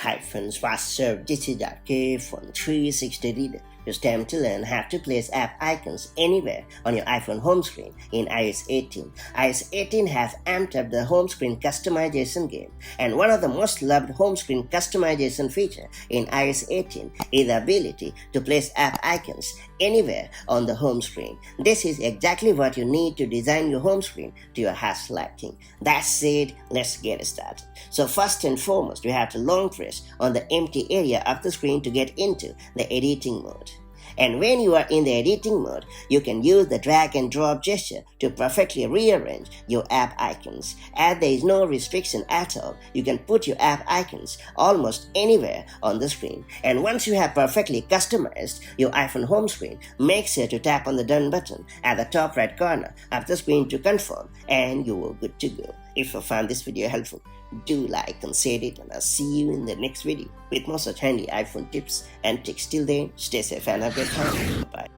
Hi friends, fast wwdc phone 360 reader. It's time to learn how to place app icons anywhere on your iPhone home screen in iOS 18. iOS 18 has amped up the home screen customization game, and one of the most loved home screen customization feature in iOS 18 is the ability to place app icons anywhere on the home screen. This is exactly what you need to design your home screen to your heart's liking. That's it, let's get started. So first and foremost, you have to long press on the empty area of the screen to get into the editing mode. And when you are in the editing mode, you can use the drag and drop gesture to perfectly rearrange your app icons. As there is no restriction at all, you can put your app icons almost anywhere on the screen. And once you have perfectly customized your iPhone home screen, make sure to tap on the done button at the top right corner of the screen to confirm, and you are good to go. If you found this video helpful, do like and share it, and I'll see you in the next video with more such handy iPhone tips and tricks. Till then, stay safe and have a good time. Bye.